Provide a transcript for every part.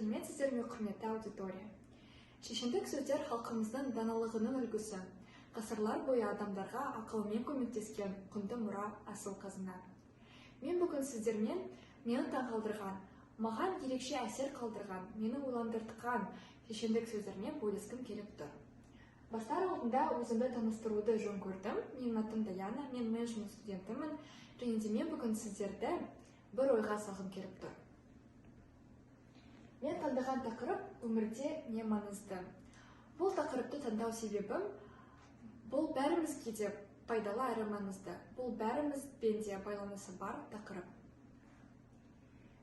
Сәлеметсіздер ме, құрметті аудитория. Шешендік сөздер халқымыздың даналығының үлгісі. Ғасырлар бойы адамдарға ақылымен көмектескен құнды мұра, асыл қазына. Мен бүгін сіздермен мені таңғалдырған, маған ерекше әсер қалдырған, мені ойландыртқан шешендік сөздермен бөліскім келіп тұр. Бастар алдында өзімді таныстыруды жөн көрдім. Менің атым Даяна, мен менеджмент студентімін, және де мен бүгін сіздерді бір ойға салғым келіп тұр. Мен таңдаған тақырып өмірде не маңызды. Бұл тақырыпты таңдау себебім, бұл бәрімізге де пайдалы әрі маңызды. Бұл бәрімізбен де байланысы бар тақырып.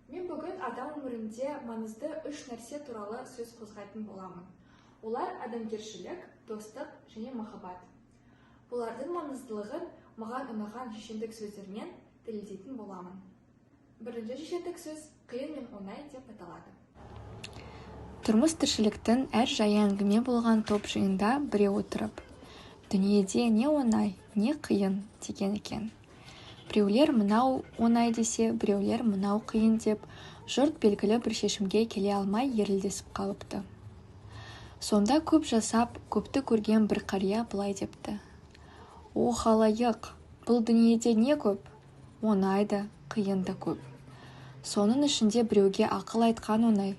Мен бүгін адам өмірінде маңызды үш нәрсе туралы сөз қозғайтын боламын. Олар адамгершілік, достық және махаббат. Бұлардың маңыздылығын маған ұнаған шешендік сөздермен дәлелдейтін боламын. Бірінші шешендік сөз қиын мен оңай деп аталады. Тұрмыс тіршіліктің әр жайы әңгіме болған топ жиында біреу отырып, дүниеде не оңай, не қиын деген екен. Біреулер мынау оңай десе, біреулер мынау қиын деп, жұрт белгілі бір шешімге келе алмай ерілдесіп қалыпты. Сонда көп жасап, көпті көрген бір қария былай депті: «О халайық, бұл дүниеде не көп? Оңай да, қиын да көп. Соның ішінде біреуге ақыл айтқан оңай,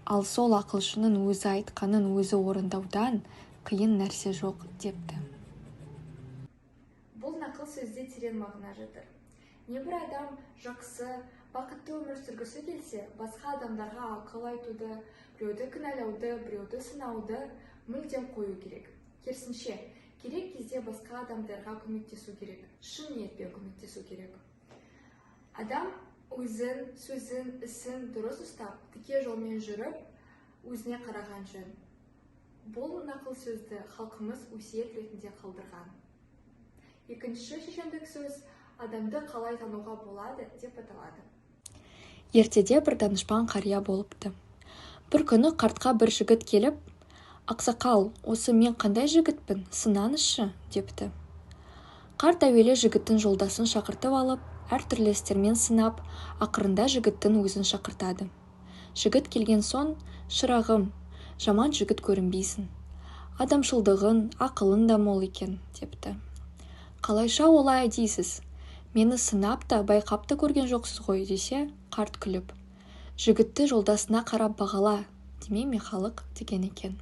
ал сол ақылшының өзі айтқанын өзі орындаудан қиын нәрсе жоқ» депті. Бұл нақыл сөзде терең мағына жатыр. Небір адам жақсы, бақытты өмір сүргісі келсе, басқа адамдарға ақыл айтуды, біреуді кінәлауды, біреуді сынауды мүлдем қою керек. Керісінше, керек кезде басқа адамдарға көмектесу керек, шын ниетпен көмектесу керек. Адам өзін, сөзін, ісін дұрыс ұстап, тіке жолмен жүріп, өзіне қараған жөн. Бұл нақыл сөзді халқымыз өсиет ретінде қалдырған. Екінші шешендік сөз адамды қалай тануға болады деп аталады. Ертеде бір данышпан қария болыпты. Бір күні қартқа бір жігіт келіп, «Ақсақал, осы мен қандай жігітпін, сынаңызшы» депті. Қарт әуелі жігіттің жолдасын шақыртып алып, әртүрлі істермен сынап, ақырында жігіттің өзін шақыртады. Жігіт келген соң: «Шырағым, жаман жігіт көрінбейсің. Адамшылдығың, ақылың да мол екен» депті. «Қалайша олай дейсіз? Мені сынап та, байқап та көрген жоқсыз ғой» десе, қарт күліп: «Жігітті жолдасына қарап бағала, демей ме халық» деген екен.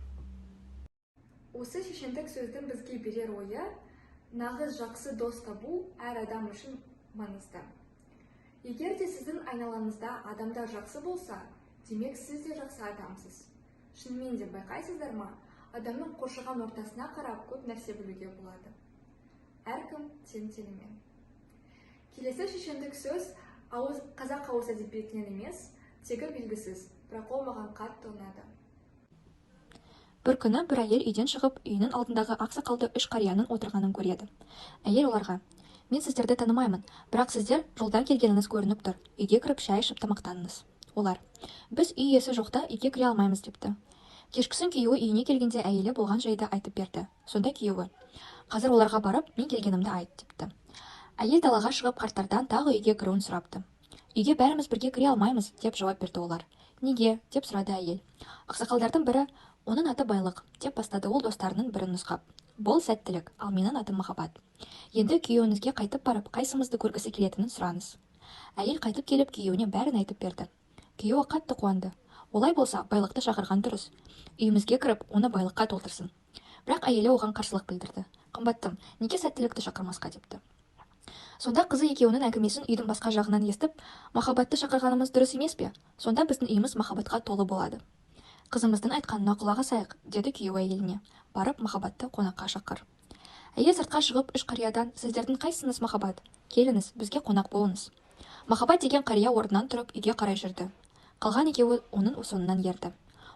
Осы шешендік сөздің бізге берер ойы, нағыз жақсы дос табу әр адам үшін маңызды. Егер де сіздің айналаңызда адамдар жақсы болса, демек сіз де жақсы адамсыз. Шынымен де байқайсыздар ма, адамның қоршаған ортасына қарап көп нәрсе білуге болады. Әркім тең-теңімен. Келесі шешендік сөз қазақ ауыз әдебиетінен емес, тегі белгісіз, бірақ ол маған қатты ұнады. Бір күні бір әйел үйден шығып, үйінің алдындағы ақ сақалды үш қарияның отырғанын көреді. Әйел оларға: «Мен сіздерді танымаймын, бірақ сіздер жолдан келгеніңіз көрініп тұр. Үйге кіріп шай ішіп тамақтаныңыз». Олар: «Біз үй иесі жоқта үйге кіре алмаймыз» депті. Кешкісін күйеуі үйіне келгенде әйелі болған жайды айтып берді. Сонда күйеуі: «Қазір оларға барып, мен келгенімді айт» депті. Әйел далаға шығып қарттардан тағы үйге кіруін сұрапты. «Үйге бәріміз бірге кіре алмаймыз» деп жауап берді олар. «Неге?» деп сұрады әйел. Ақсақалдардың бірі: «Оның аты Байлық» деп бастады ол достарының бірін нұсқап. «Бұл сәттілік, ал менің атым Махаббат. Енді күйеуіңізге қайтып барып, қайсымызды көргісі келетінін сұраңыз». Әйел қайтып келіп күйеуіне бәрін айтып берді. Күйеуі қатты қуанды. «Олай болса, Байлықты шақырған дұрыс. Үйімізге кіріп, оны байлыққа толтырсын». Бірақ әйелі оған қарсылық білдірді. «Қымбаттым, неге сәттілікті шақырмасқа?» депті. Сонда қызы екеуінің әңгімесін үйдің басқа жағынан естіп: «Махаббатты шақырғанымыз дұрыс емес пе? Сонда біздің үйіміз махаббатқа толы болады». «Қызымыздың айтқанына құлақ асайық» деді күйеуі әйеліне. «Барып Махаббатты қонаққа шақыр». Әйел сыртқа шығып үш қариядан: «Сіздердің қайсыңыз Махаббат? Келіңіз, бізге қонақ болыңыз». Махаббат деген қария орнынан тұрып үйге қарай жүрді. Қалған екеуі оның соңынан ерді.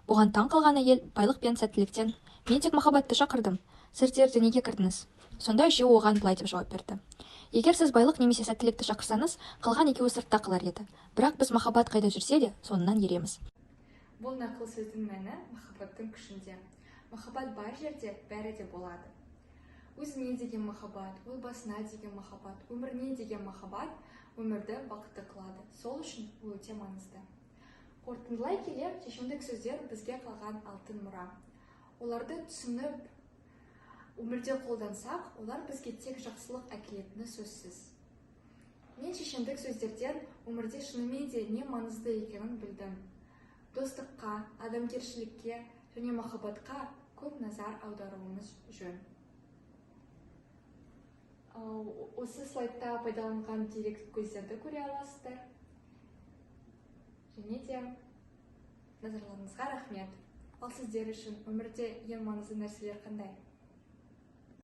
Бұған таң қалған әйел Байлық пен сәттіліктен: «Мен тек Махаббатты шақырдым. Сіздер неге кірдіңіз?» Сонда үшеуі оған былай деп жауап берді: «Егер сіз Байлық немесе сәттілікті шақырсаңыз, қалған екеуі сыртта қалар еді. Бірақ біз Махаббат қайда жүрсе де, соңынан ереміз». Бұл нақыл сөздің мәні махаббаттың күшінде. Махаббат бар жерде бәрі де болады. Өзіне деген махаббат, отбасына деген махаббат, өміріне деген махаббат өмірді бақытты қылады. Сол үшін ол өте маңызды. Қорытындылай келе, шешімдік сөздер бізге қалған алтын мұра. Оларды түсініп, өмірде қолдансақ, олар бізге тек жақсылық әкелетіні сөзсіз. Мен шешімдік сөздерден өмірде шынымен де не маңызды екенін білдім. Достыққа, адамгершілікке және махаббатқа көп назар аударуымыз жөн. Осы слайдта пайдаланған дерек көздерді көре аласыздар. Және де назарларыңызға рахмет. Ал сіздер үшін өмірде ең маңызды нәрселер қандай?